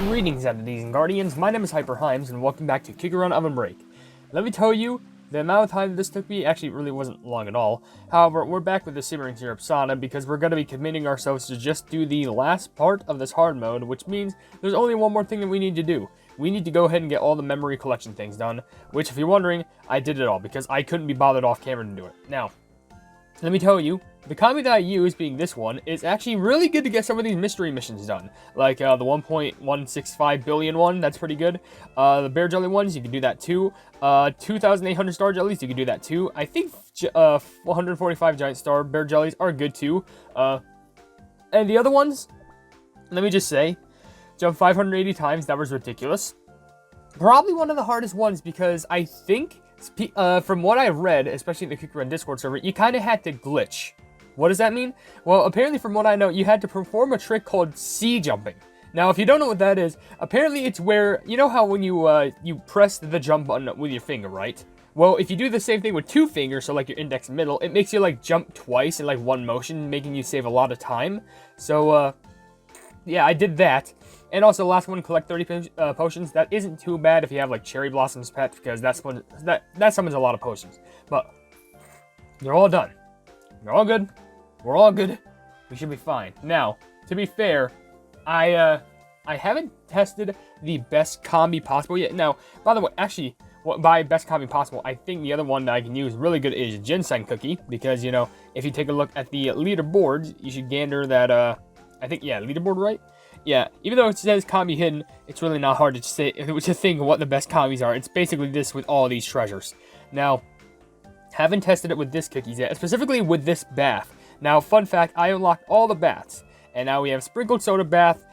Greetings, entities and guardians. My name is HyperHimes, and welcome back to Kick-A-Run OvenBreak. Let me tell you, the amount of time this took me actually really wasn't long at all. However, we're back with the Simmering syrup sauna because we're going to be committing ourselves to just do the last part of this hard mode, which means there's only one more thing that we need to do. We need to go ahead and get all the memory collection things done, which, if you're wondering, I did it all because I couldn't be bothered off camera to do it. Now, let me tell you, the combi that I use, being this one, is actually really good to get some of these mystery missions done. Like the 1.165 billion one, that's pretty good. The bear jelly ones, you can do that too. 2,800 star jellies, you can do that too. I think 145 giant star bear jellies are good too. And the other ones, let me just say, jump 580 times, that was ridiculous. Probably one of the hardest ones because I think, from what I've read, especially in the Kick-A-Run Discord server, you kind of had to glitch. What does that mean? Well, apparently from what I know, you had to perform a trick called sea jumping. Now, if you don't know what that is, apparently it's where, you know how when you press the jump button with your finger, right? Well, if you do the same thing with two fingers, so like your index and middle, it makes you like jump twice in like one motion, making you save a lot of time. So, yeah, I did that. And also, last one, collect 30 potions. That isn't too bad if you have like Cherry Blossom's pet, because that summons a lot of potions. But you're all done. You're all good. We're all good. We should be fine. Now, to be fair, I haven't tested the best combi possible yet. Now, by the way, actually, by best combi possible, I think the other one that I can use really good is Ginseng Cookie, because, you know, if you take a look at the leaderboards, you should gander that, I think, yeah, leaderboard, right? Yeah, even though it says combi hidden, it's really not hard to think what the best combis are. It's basically this with all these treasures. Now, haven't tested it with this cookies yet, specifically with this bath. Now, fun fact, I unlocked all the baths. And now we have sprinkled soda bath,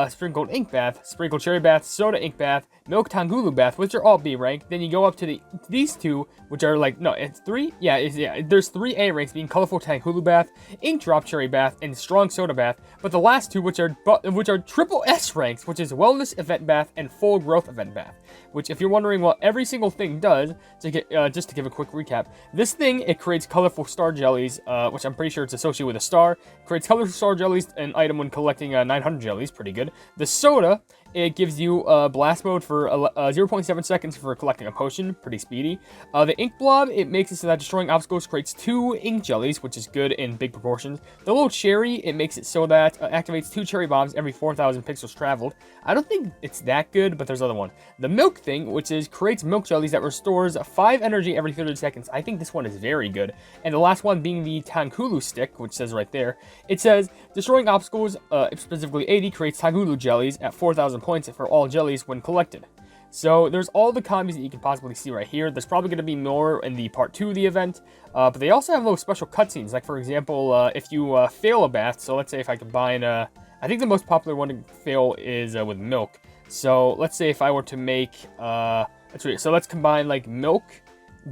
sprinkled ink bath, sprinkled cherry bath, soda ink bath, milk tangulu bath, which are all B rank. Then you go up to these two, which are like, no, it's three? Yeah, there's 3 A ranks, being colorful tangulu bath, ink drop cherry bath, and strong soda bath. But the last two, which are triple S ranks, which is wellness event bath and full growth event bath. Which, if you're wondering what every single thing does, just to give a quick recap, this thing, it creates colorful star jellies, which I'm pretty sure it's associated with a star. Creates colorful star jellies, an item when collecting 900 jellies, pretty good. The soda, it gives you blast mode for 0.7 seconds for collecting a potion, pretty speedy. The ink blob, it makes it so that destroying obstacles creates 2 ink jellies, which is good in big proportions. The little cherry, it makes it so that activates 2 cherry bombs every 4,000 pixels traveled. I don't think it's that good, but there's other ones. The milk thing, which is creates milk jellies that restores 5 energy every 30 seconds. I think this one is very good. And the last one being the Tangulu stick, which says right there, it says destroying obstacles, specifically 80, creates Tangulu jellies at 4,000 points for all jellies when collected. So there's all the combis that you can possibly see right here. There's probably going to be more in the part 2 of the event, but they also have little special cutscenes. Like, for example, if you fail a bath, so let's say if I combine, I think the most popular one to fail is with milk. So let's say if I were to make, let's combine like milk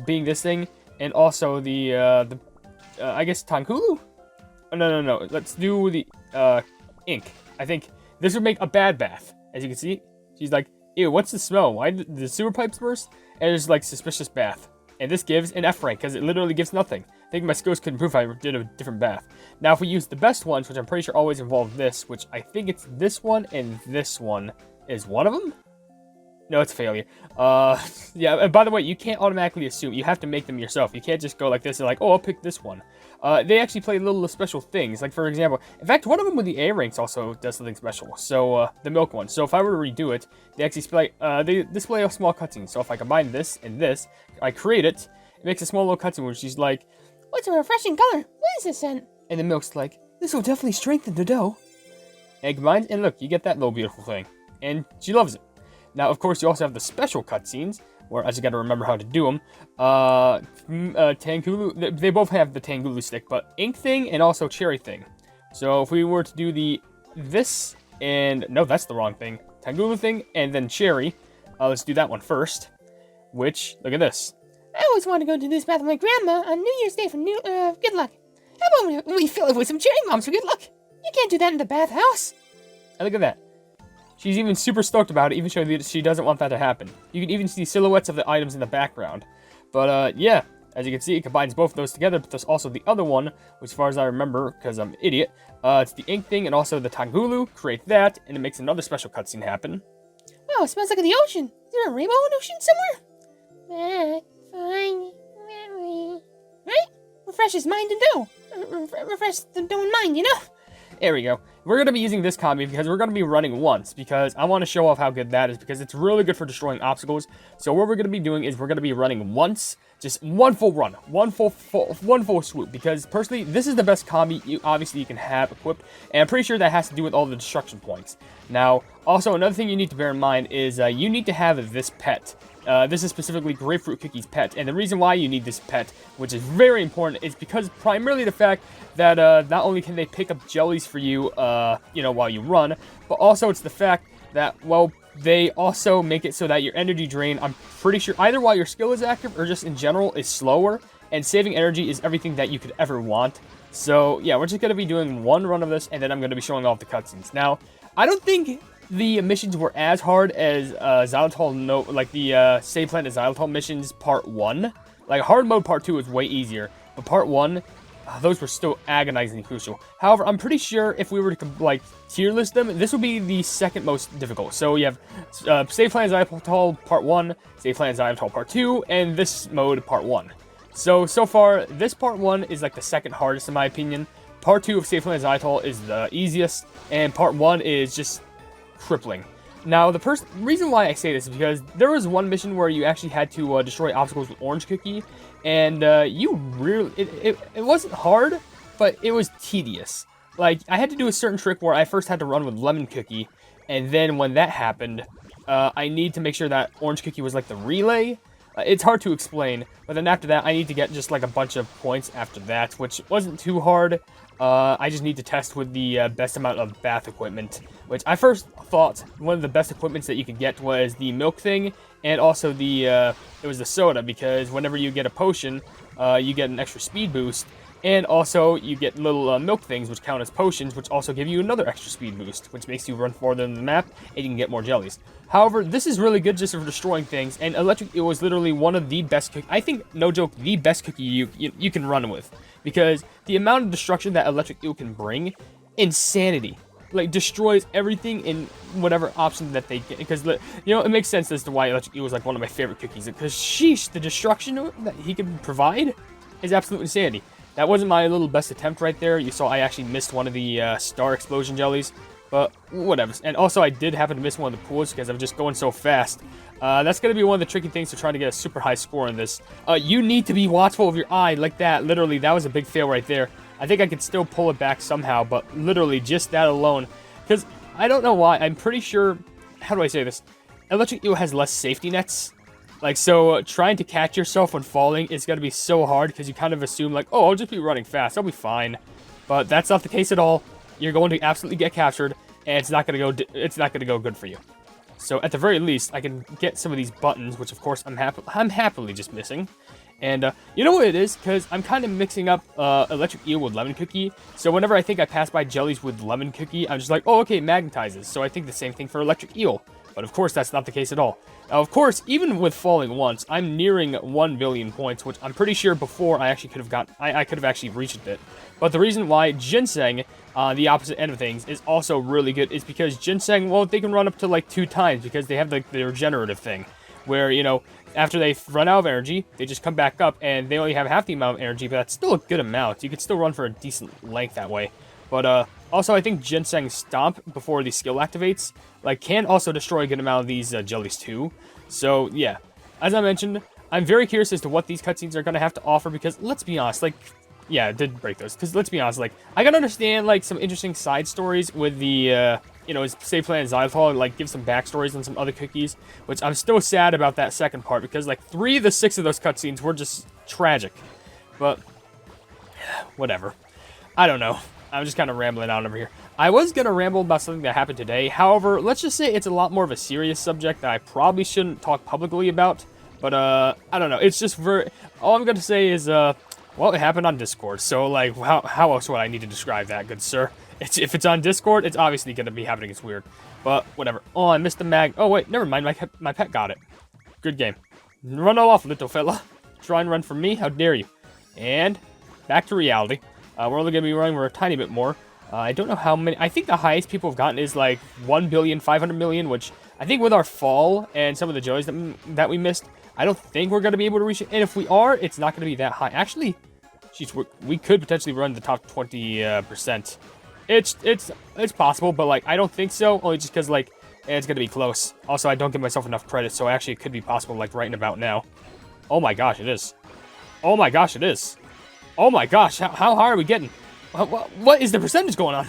being this thing, and also the I guess Tankulu? Oh, no. Let's do the ink. I think this would make a bad bath. As you can see, she's like, ew, what's the smell? Why did the sewer pipes burst? And there's like suspicious bath. And this gives an F rank because it literally gives nothing. I think my skills couldn't prove I did a different bath. Now, if we use the best ones, which I'm pretty sure always involve this, which I think it's this one and this one, is one of them? No, it's a failure. Yeah, and by the way, you can't automatically assume. You have to make them yourself. You can't just go like this and like, oh, I'll pick this one. They actually play little special things. Like, for example, in fact, one of them with the A ranks also does something special. So, the milk one. So, if I were to redo it, they actually display a small cutscene. So, if I combine this and this, I create it, it makes a small little cutscene where she's like, what's a refreshing color? What is this scent? And the milk's like, this will definitely strengthen the dough. And combined, and look, you get that little beautiful thing. And she loves it. Now, of course, you also have the special cutscenes, where I just gotta remember how to do them. Tangulu, they both have the Tangulu stick, but ink thing and also cherry thing. So if we were to do this, and no, that's the wrong thing. Tangulu thing, and then cherry. Let's do that one first, which, look at this. I always want to go to this bath with my grandma on New Year's Day for good luck. How about we fill it with some cherry bombs for good luck? You can't do that in the bathhouse. And look at that. She's even super stoked about it, even showing that she doesn't want that to happen. You can even see silhouettes of the items in the background. But, yeah. As you can see, it combines both of those together, but there's also the other one, which as far as I remember, because I'm an idiot, it's the ink thing and also the Tangulu. Create that, and it makes another special cutscene happen. Wow, it smells like the ocean. Is there a rainbow in the ocean somewhere? Fine. Right? Refresh his mind and dough. Refresh the dough and mind, you know? There we go. We're going to be using this combi because we're going to be running once, because I want to show off how good that is, because it's really good for destroying obstacles. So what we're going to be doing is we're going to be running once, just one full run, one full swoop, because personally, this is the best combi you can have equipped, and I'm pretty sure that has to do with all the destruction points. Now, also another thing you need to bear in mind is you need to have this pet. This is specifically Grapefruit Cookie's pet, and the reason why you need this pet, which is very important, is because primarily the fact that not only can they pick up jellies for you, while you run, but also it's the fact that, well, they also make it so that your energy drain, I'm pretty sure, either while your skill is active or just in general, is slower, and saving energy is everything that you could ever want. So, yeah, we're just going to be doing one run of this, and then I'm going to be showing off the cutscenes. Now, I don't think the missions were as hard as Xylitol, like the Save Planet Xylitol missions Part 1. Like, Hard Mode Part 2 was way easier, but Part 1, those were still agonizingly crucial. However, I'm pretty sure if we were to, like, tier list them, this would be the second most difficult. So you have Save Planet Xylitol Part 1, Save Planet Xylitol Part 2, and this mode Part 1. So far, this Part 1 is, like, the second hardest in my opinion. Part 2 of Save Planet Xylitol is the easiest, and Part 1 is just crippling. Now, the reason why I say this is because there was one mission where you actually had to destroy obstacles with Orange Cookie, and you really, it wasn't hard, but it was tedious. Like, I had to do a certain trick where I first had to run with Lemon Cookie, and then when that happened, I need to make sure that Orange Cookie was like the relay. It's hard to explain, but then after that, I need to get just like a bunch of points after that, which wasn't too hard. I just need to test with the best amount of bath equipment, which I first thought one of the best equipments that you could get was the milk thing, and also it was the soda, because whenever you get a potion, you get an extra speed boost, and also you get little milk things which count as potions, which also give you another extra speed boost, which makes you run farther in the map, and you can get more jellies. However, this is really good just for destroying things, and Electric Eel was literally one of the best I think, no joke, the best cookie you can run with. Because the amount of destruction that Electric Eel can bring, insanity. Like, destroys everything in whatever option that they get. Because, it makes sense as to why Electric Eel was, like, one of my favorite cookies. Because, sheesh, the destruction that he can provide is absolute insanity. That wasn't my little best attempt right there. You saw I actually missed one of the Star Explosion jellies. But, whatever. And also, I did happen to miss one of the pools because I'm just going so fast. That's going to be one of the tricky things to try to get a super high score in this. You need to be watchful of your eye like that. Literally, that was a big fail right there. I think I could still pull it back somehow, but literally just that alone. Because I don't know why. I'm pretty sure... How do I say this? Electric Eel has less safety nets. Like, so trying to catch yourself when falling is going to be so hard because you kind of assume, like, oh, I'll just be running fast. I'll be fine. But that's not the case at all. You're going to absolutely get captured, and it's not going to go good for you. So at the very least, I can get some of these buttons, which of course I'm happily just missing. And you know what it is? Because I'm kind of mixing up Electric Eel with Lemon Cookie. So whenever I think I pass by jellies with Lemon Cookie, I'm just like, oh, okay, magnetizes. So I think the same thing for Electric Eel. But of course, that's not the case at all. Now, of course, even with falling once, I'm nearing 1 billion points, which I'm pretty sure before I actually could have got. I could have actually reached it. But the reason why Ginseng, the opposite end of things, is also really good is because Ginseng, well, they can run up to like 2 times because they have the regenerative thing, where after they run out of energy, they just come back up, and they only have half the amount of energy, but that's still a good amount. You could still run for a decent length that way. But also, I think Ginseng Stomp before the skill activates, like, can also destroy a good amount of these jellies too. So yeah, as I mentioned, I'm very curious as to what these cutscenes are going to have to offer, because let's be honest, like, yeah, it did break those. Because let's be honest, like, I can understand like some interesting side stories with the Save Planet Xylitol, and like give some backstories on some other cookies, which I'm still sad about that second part, because like 3 of the 6 of those cutscenes were just tragic. But whatever. I don't know. I'm just kind of rambling on over here. I was going to ramble about something that happened today. However, let's just say it's a lot more of a serious subject that I probably shouldn't talk publicly about. But, I don't know. It's just all I'm going to say is, well, it happened on Discord. So, like, how else would I need to describe that, good sir? If it's on Discord, it's obviously going to be happening. It's weird. But, whatever. Oh, I missed the mag. Oh, wait, never mind. My pet got it. Good game. Run off, little fella. try and run from me. How dare you? And back to reality. We're only going to be running for a tiny bit more. I don't know how many. I think the highest people have gotten is like 1,500,000,000, which I think with our fall and some of the joys that we missed, I don't think we're going to be able to reach it. And if we are, it's not going to be that high. Actually, jeez, we could potentially run the top 20%. It's possible, but like I don't think so. Only just because like it's going to be close. Also, I don't give myself enough credit, so actually it could be possible like right about now. Oh my gosh, it is. Oh my gosh, it is. Oh my gosh, how high are we getting? What is the percentage going on?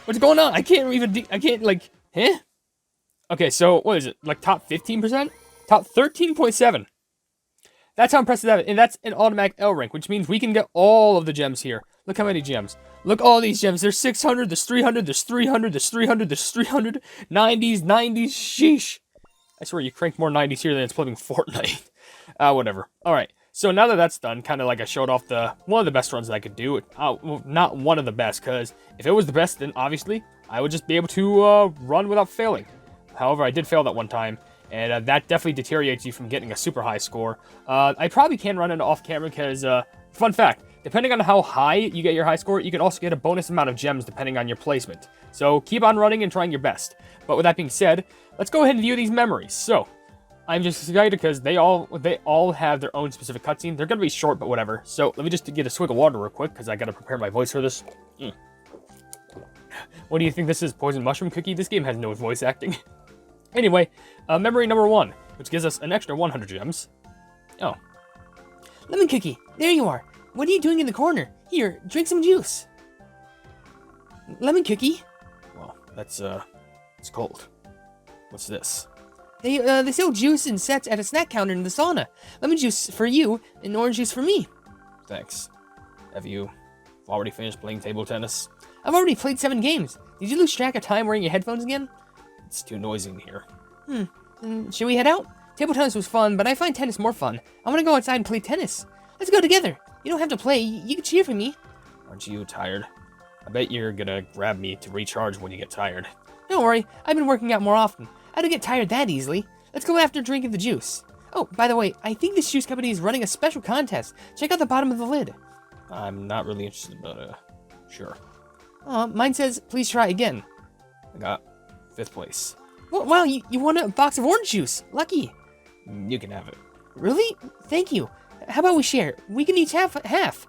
What's going on? I can't even, I can't, like, huh? Okay, so, what is it? Like, top 15%? Top 13.7. That's how impressive that is. And that's an automatic L rank, which means we can get all of the gems here. Look how many gems. Look, all these gems. There's 600, there's 300, there's 300, there's 300, there's 300. 90s, 90s, sheesh. I swear, you crank more 90s here than it's playing Fortnite. Whatever. Alright. So now that that's done, kind of like I showed off one of the best runs that I could do. Well, not one of the best, because if it was the best, then obviously I would just be able to run without failing. However, I did fail that one time, and that definitely deteriorates you from getting a super high score. I probably can run it off camera because, fun fact, depending on how high you get your high score, you can also get a bonus amount of gems depending on your placement. So keep on running and trying your best. But with that being said, let's go ahead and view these memories. So, I'm just excited because they all have their own specific cutscene. They're going to be short, but whatever. So, let me just get a swig of water real quick, because I got to prepare my voice for this. What do you think this is, Poison Mushroom Cookie? This game has no voice acting. Anyway, memory number 1, which gives us an extra 100 gems. Oh. Lemon Cookie, there you are. What are you doing in the corner? Here, drink some juice. Lemon Cookie? Well, that's, it's cold. What's this? They sell juice in sets at a snack counter in the sauna. Lemon juice for you, and orange juice for me. Thanks. Have you already finished playing table tennis? I've already played 7 games. Did you lose track of time wearing your headphones again? It's too noisy in here. Should we head out? Table tennis was fun, but I find tennis more fun. I want to go outside and play tennis. Let's go together. You don't have to play. You can cheer for me. Aren't you tired? I bet you're gonna grab me to recharge when you get tired. Don't worry. I've been working out more often. I don't get tired that easily. Let's go after drinking the juice. Oh, by the way, I think this juice company is running a special contest. Check out the bottom of the lid. I'm not really interested, but, sure. Mine says, please try again. I got 5th place. Well, wow, you won a box of orange juice. Lucky. You can have it. Really? Thank you. How about we share? We can each have half.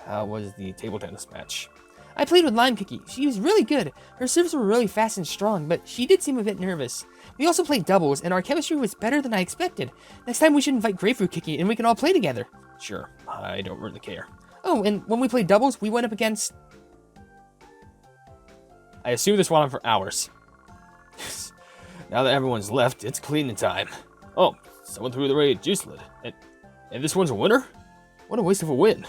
How was the table tennis match? I played with Lime Cookie. She was really good. Her serves were really fast and strong, but she did seem a bit nervous. We also played doubles, and our chemistry was better than I expected. Next time we should invite Grapefruit Cookie, and we can all play together. Sure, I don't really care. Oh, and when we played doubles, we went up against... I assume this went on for hours. Now that everyone's left, it's cleaning time. Oh, someone threw the red juice lid. And this one's a winner? What a waste of a win.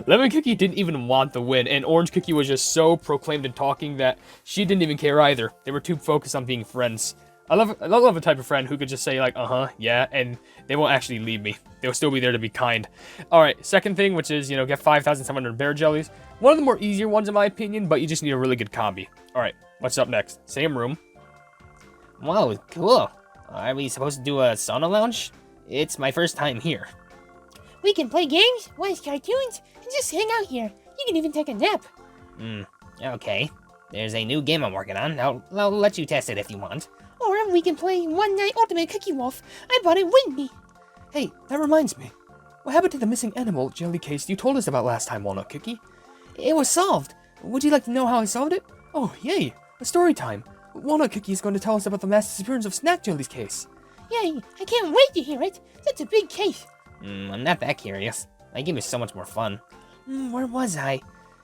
Lemon Cookie didn't even want the win, and Orange Cookie was just so proclaimed and talking that she didn't even care either. They were too focused on being friends. I love a type of friend who could just say like, yeah, and they won't actually leave me. They'll still be there to be kind. Alright, second thing, which is, get 5,700 bear jellies. One of the more easier ones in my opinion, but you just need a really good combi. Alright, what's up next? Same room. Whoa, cool. Are we supposed to do a sauna lounge? It's my first time here. We can play games, watch cartoons, and just hang out here. You can even take a nap. Okay. There's a new game I'm working on. I'll let you test it if you want. Or we can play One Night Ultimate Cookie Wolf. I bought it with me. Hey, that reminds me. What happened to the missing animal jelly case you told us about last time, Walnut Cookie? It was solved. Would you like to know how I solved it? Oh, yay. A story time. Walnut Cookie is going to tell us about the mass disappearance of Snack Jelly's case. Yay, I can't wait to hear it. That's a big case. I'm not that curious. That game is so much more fun. Where was I?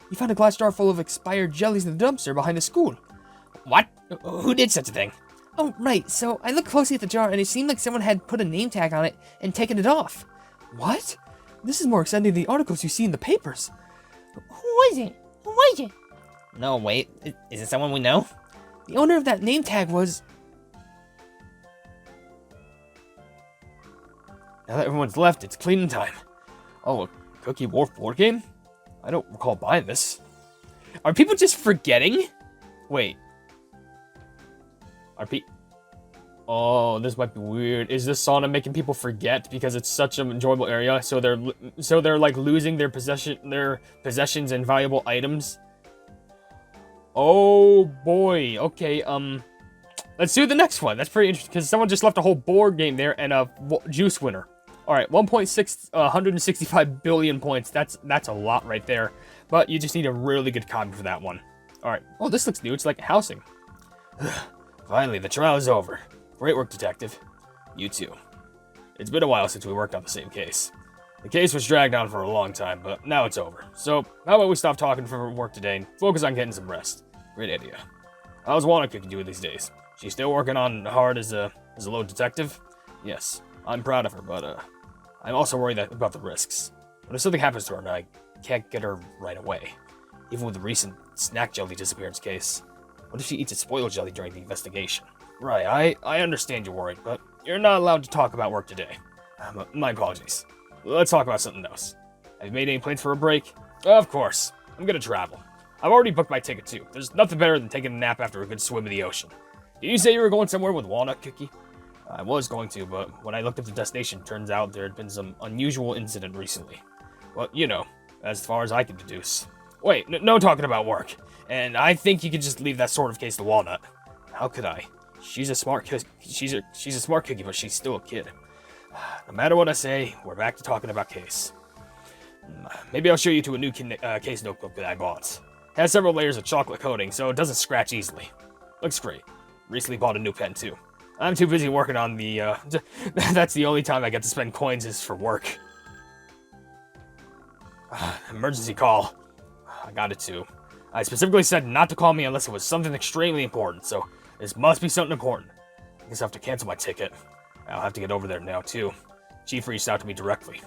You found a glass jar full of expired jellies in the dumpster behind the school. What? Who did such a thing? Oh, right. So I looked closely at the jar and it seemed like someone had put a name tag on it and taken it off. What? This is more exciting than the articles you see in the papers. Who was it? Who was it? No, wait. Is it someone we know? The owner of that name tag was... Now that everyone's left, it's cleaning time. Oh, a Cookie Wharf board game? I don't recall buying this. Are people just forgetting? Wait. Oh, this might be weird. Is this sauna making people forget because it's such an enjoyable area? So they're like losing their possessions and valuable items. Oh boy. Okay. Let's do the next one. That's pretty interesting because someone just left a whole board game there and a juice winner. All right, 165 billion points. That's a lot right there. But you just need a really good copy for that one. All right. Oh, this looks new. It's like housing. Finally, the trial is over. Great work, detective. You too. It's been a while since we worked on the same case. The case was dragged on for a long time, but now it's over. So, how about we stop talking for work today and focus on getting some rest? Great idea. How's Wanna Cookie doing these days? She's still working on hard as a low detective? Yes, I'm proud of her, but I'm also worried about the risks. What if something happens to her and I can't get her right away? Even with the recent snack jelly disappearance case. What if she eats a spoiled jelly during the investigation? Right, I understand you're worried, but you're not allowed to talk about work today. My apologies. Let's talk about something else. Have you made any plans for a break? Of course. I'm gonna travel. I've already booked my ticket too. There's nothing better than taking a nap after a good swim in the ocean. Did you say you were going somewhere with Walnut Cookie? I was going to, but when I looked at the destination, turns out there had been some unusual incident recently. Well, you know, as far as I can deduce. Wait, no talking about work. And I think you could just leave that sort of case to Walnut. How could I? She's a smart she's a smart cookie, but she's still a kid. No matter what I say, we're back to talking about case. Maybe I'll show you to a new case notebook that I bought. It has several layers of chocolate coating, so it doesn't scratch easily. Looks great. Recently bought a new pen too. I'm too busy working on the, that's the only time I get to spend coins is for work. Emergency call. I got it too. I specifically said not to call me unless it was something extremely important, so this must be something important. I guess I have to cancel my ticket. I'll have to get over there now too. Chief reached out to me directly.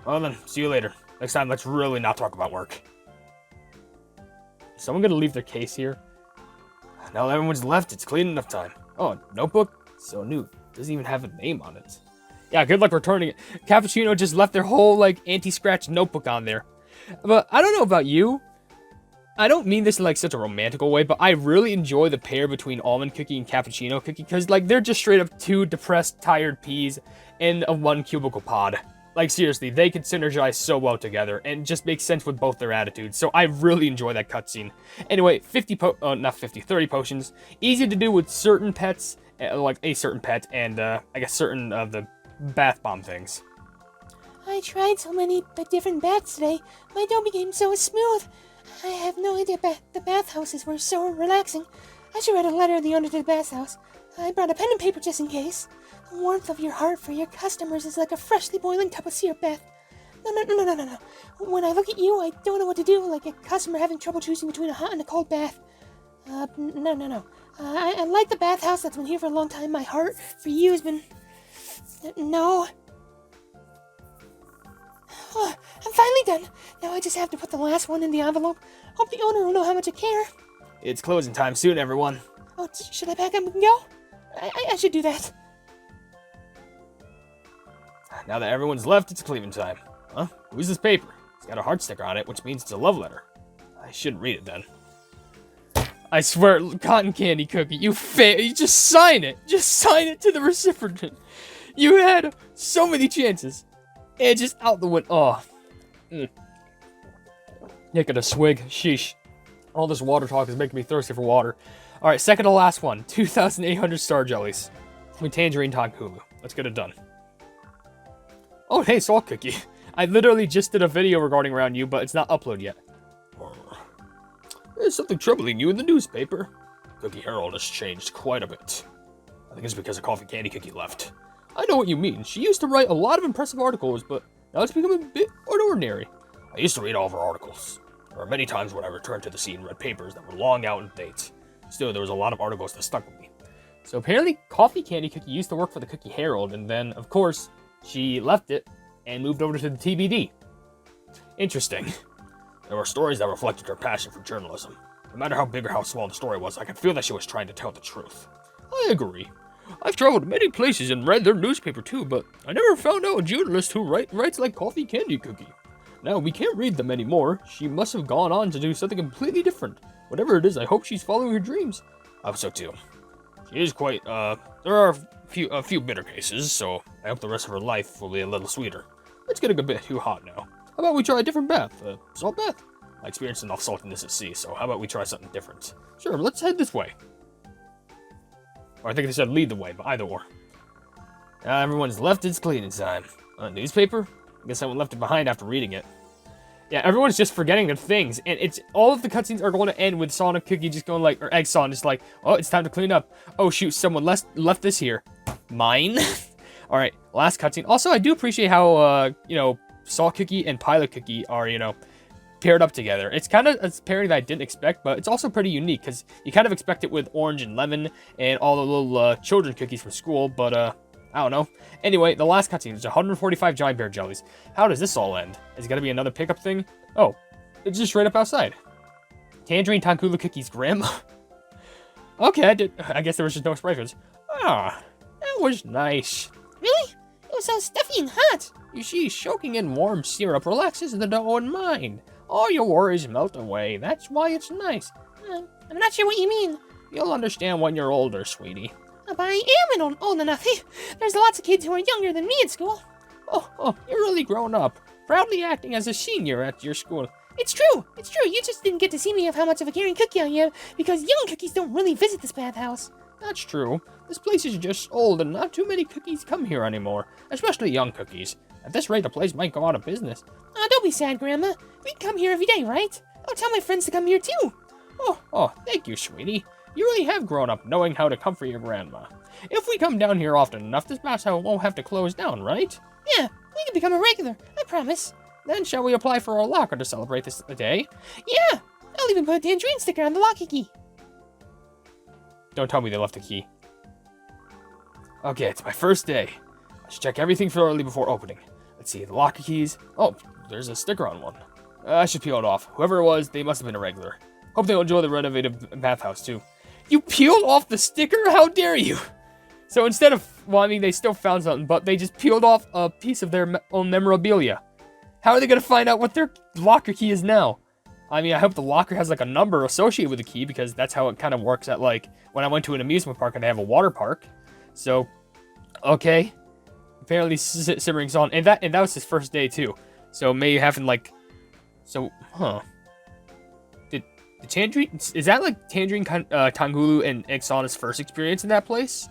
Well then, see you later. Next time, let's really not talk about work. Is someone gonna leave their case here? Now that everyone's left, it's clean enough time. Oh, notebook? So new. Doesn't even have a name on it. Yeah, good luck returning it. Cappuccino just left their whole, like, anti-scratch notebook on there. But I don't know about you. I don't mean this in, like, such a romantical way, but I really enjoy the pair between Almond Cookie and Cappuccino Cookie, because, like, they're just straight up two depressed, tired peas in a one cubicle pod. Like, seriously, they can synergize so well together, and just make sense with both their attitudes, so I really enjoy that cutscene. Anyway, 30 potions. Easy to do with certain pets, like a certain pet, and, I guess certain of the bath bomb things. I tried so many different baths today, my dough became so smooth. I have no idea the bathhouses were so relaxing. I should write a letter to the owner of the bathhouse. I brought a pen and paper just in case. The warmth of your heart for your customers is like a freshly boiling cup of syrup, Beth. No. When I look at you, I don't know what to do, like a customer having trouble choosing between a hot and a cold bath. No. I like the bathhouse that's been here for a long time. My heart for you has been... No. Oh, I'm finally done. Now I just have to put the last one in the envelope. Hope the owner will know how much I care. It's closing time soon, everyone. Oh, should I pack up and go? I should do that. Now that everyone's left, it's cleaving time. Huh? Who's this paper? It's got a heart sticker on it, which means it's a love letter. I shouldn't read it then. I swear, Cotton Candy Cookie, you just sign it. Just sign it to the recipient. You had so many chances. And just out the window. Oh. Taking a swig. Sheesh. All this water talk is making me thirsty for water. Alright, second to last one. 2,800 star jellies. With Tangerine Talk Hulu. Let's get it done. Oh, hey, Salt Cookie. I literally just did a video regarding around you, but it's not uploaded yet. There's something troubling you in the newspaper. Cookie Herald has changed quite a bit. I think it's because a Coffee Candy Cookie left. I know what you mean. She used to write a lot of impressive articles, but now it's become a bit ordinary. I used to read all of her articles. There were many times when I returned to the scene and read papers that were long out in date. Still, there was a lot of articles that stuck with me. So apparently, Coffee Candy Cookie used to work for the Cookie Herald, and then, of course, she left it and moved over to the TBD. Interesting. There were stories that reflected her passion for journalism. No matter how big or how small the story was, I could feel that she was trying to tell the truth. I agree. I've traveled many places and read their newspaper too, but I never found out a journalist who writes like Coffee Candy Cookie. Now, we can't read them anymore. She must have gone on to do something completely different. Whatever it is, I hope she's following her dreams. I hope so too. She is quite, there are a few bitter cases, so I hope the rest of her life will be a little sweeter. It's getting a bit too hot now. How about we try a different bath? Salt bath? I experienced enough saltiness at sea, so how about we try something different? Sure, let's head this way. Or I think they said lead the way, but either or. Everyone's left its cleaning time. Newspaper? I guess someone left it behind after reading it. Yeah, everyone's just forgetting their things, and it's all of the cutscenes are going to end with Sauna Cookie just going like, or Egg Sauna just like, oh, it's time to clean up. Oh shoot, someone left this here. Mine? All right, last cutscene. Also, I do appreciate how Salt Cookie and Pilot Cookie are paired up together. It's kind of a pairing that I didn't expect, but it's also pretty unique because you kind of expect it with Orange and Lemon and all the little children cookies from school, but I don't know. Anyway, the last cutscene is 145 giant bear jellies. How does this all end? Is it gonna be another pickup thing? Oh, it's just straight up outside. Tangerine Tankula Cookie's grandma. Okay, I guess there was just no expressions. Ah, that was nice. Really? It was so stuffy and hot. You see, soaking in warm syrup relaxes the dough and mind. All your worries melt away. That's why it's nice. I'm not sure what you mean. You'll understand when you're older, sweetie. But I am old enough. There's lots of kids who are younger than me at school. Oh, you're really grown up. Proudly acting as a senior at your school. It's true. You just didn't get to see me of how much of a caring cookie I am, because young cookies don't really visit this bathhouse. That's true. This place is just old, and not too many cookies come here anymore, especially young cookies. At this rate, the place might go out of business. Don't be sad, Grandma. We come here every day, right? I'll tell my friends to come here, too. Oh, thank you, sweetie. You really have grown up knowing how to comfort your grandma. If we come down here often enough, this bathhouse won't have to close down, right? Yeah, we can become a regular, I promise. Then shall we apply for our locker to celebrate this day? Yeah, I'll even put a tangerine sticker on the locker key. Don't tell me they left the key. Okay, it's my first day. I should check everything thoroughly before opening. Let's see, the locker keys. Oh, there's a sticker on one. I should peel it off. Whoever it was, they must have been a regular. Hope they'll enjoy the renovated bathhouse, too. You peeled off the sticker? How dare you? So instead of, well, I mean, they still found something, but they just peeled off a piece of their own memorabilia. How are they going to find out what their locker key is now? I mean, I hope the locker has, like, a number associated with the key, because that's how it kind of works at, like, when I went to an amusement park and they have a water park. So, okay. Apparently, Simmering's on, and that was his first day, too. So, maybe having, like, so, huh. The Tangerine, is that like Tangerine Tangulu and Ixana's first experience in that place?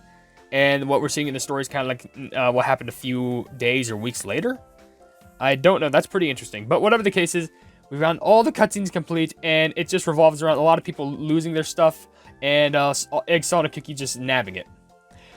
And what we're seeing in the story is kind of like what happened a few days or weeks later? I don't know, that's pretty interesting. But whatever the case is, we found all the cutscenes complete, and it just revolves around a lot of people losing their stuff, and Egg Sauna Cookie just nabbing it.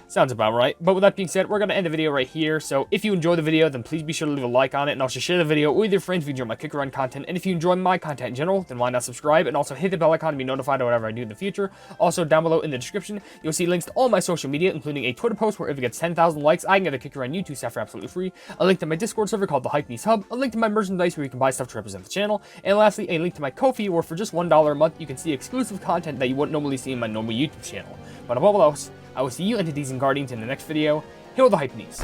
Sounds about right. But with that being said, we're going to end the video right here. So if you enjoyed the video, then please be sure to leave a like on it, and also share the video with your friends if you enjoy my Kick Run content. And if you enjoy my content in general, then why not subscribe, and also hit the bell icon to be notified of whatever I do in the future. Also, down below in the description, you'll see links to all my social media, including a Twitter post where if it gets 10,000 likes, I can get a Kick Run YouTube stuff for absolutely free, a link to my Discord server called the Hypenese Hub, a link to my merchandise where you can buy stuff to represent the channel, and lastly, a link to my Ko-fi where for just $1 a month, you can see exclusive content that you wouldn't normally see in my normal YouTube channel. But above all else, I will see you entities and guardians in the next video. Hail the Hypenese.